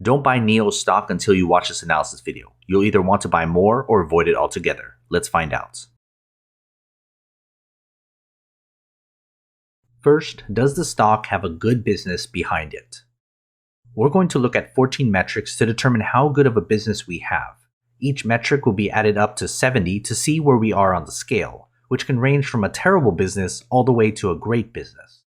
Don't buy NIO stock until you watch this analysis video. You'll either want to buy more or avoid it altogether. Let's find out. First, does the stock have a good business behind it? We're going to look at 14 metrics to determine how good of a business we have. Each metric will be added up to 70 to see where we are on the scale, which can range from a terrible business all the way to a great business.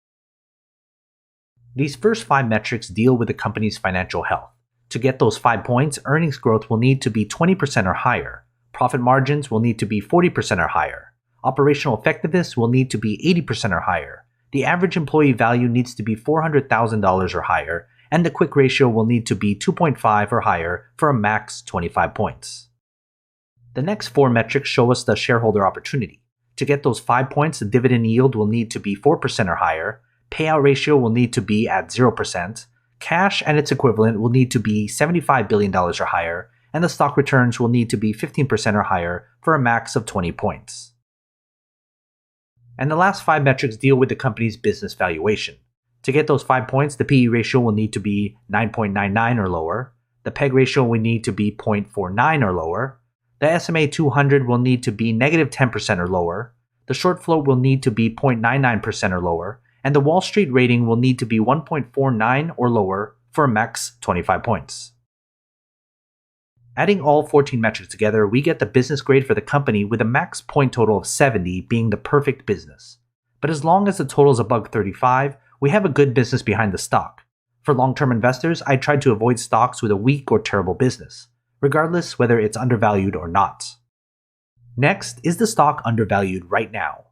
These first 5 metrics deal with the company's financial health. To get those 5 points, earnings growth will need to be 20% or higher. Profit margins will need to be 40% or higher. Operational effectiveness will need to be 80% or higher. The average employee value needs to be $400,000 or higher, and the quick ratio will need to be 2.5 or higher for a max 25 points. The next 4 metrics show us the shareholder opportunity. To get those 5 points, the dividend yield will need to be 4% or higher, payout ratio will need to be at 0%, cash and its equivalent will need to be $75 billion or higher, and the stock returns will need to be 15% or higher for a max of 20 points. And the last 5 metrics deal with the company's business valuation. To get those 5 points, the PE ratio will need to be 9.99 or lower, the PEG ratio will need to be 0.49 or lower, the SMA 200 will need to be negative 10% or lower, the short float will need to be 0.99% or lower, and the Wall Street rating will need to be 1.49 or lower for a max 25 points. Adding all 14 metrics together, we get the business grade for the company with a max point total of 70 being the perfect business. But as long as the total is above 35, we have a good business behind the stock. For long-term investors, I try to avoid stocks with a weak or terrible business, regardless whether it's undervalued or not. Next, is the stock undervalued right now?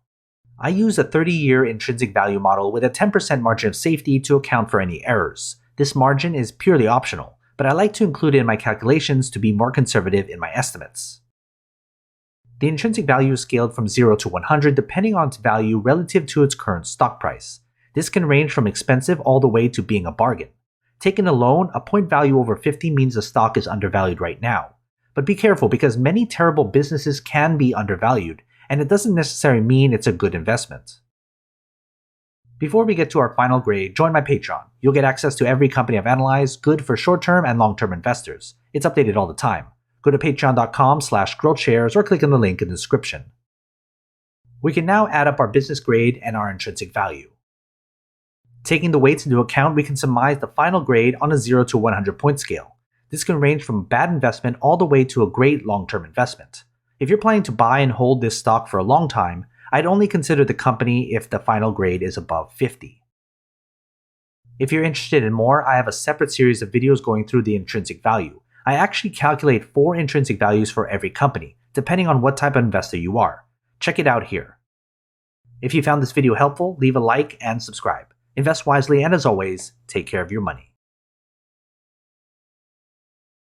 I use a 30-year intrinsic value model with a 10% margin of safety to account for any errors. This margin is purely optional, but I like to include it in my calculations to be more conservative in my estimates. The intrinsic value is scaled from 0 to 100 depending on its value relative to its current stock price. This can range from expensive all the way to being a bargain. Taken alone, a point value over 50 means the stock is undervalued right now. But be careful because many terrible businesses can be undervalued, and it doesn't necessarily mean it's a good investment. Before we get to our final grade, join my Patreon. You'll get access to every company I've analyzed, good for short-term and long-term investors. It's updated all the time. Go to patreon.com/GrowthShares or click on the link in the description. We can now add up our business grade and our intrinsic value. Taking the weights into account, we can surmise the final grade on a 0 to 100 point scale. This can range from a bad investment all the way to a great long-term investment. If you're planning to buy and hold this stock for a long time, I'd only consider the company if the final grade is above 50. If you're interested in more, I have a separate series of videos going through the intrinsic value. I actually calculate 4 intrinsic values for every company, depending on what type of investor you are. Check it out here. If you found this video helpful, leave a like and subscribe. Invest wisely, and as always, take care of your money.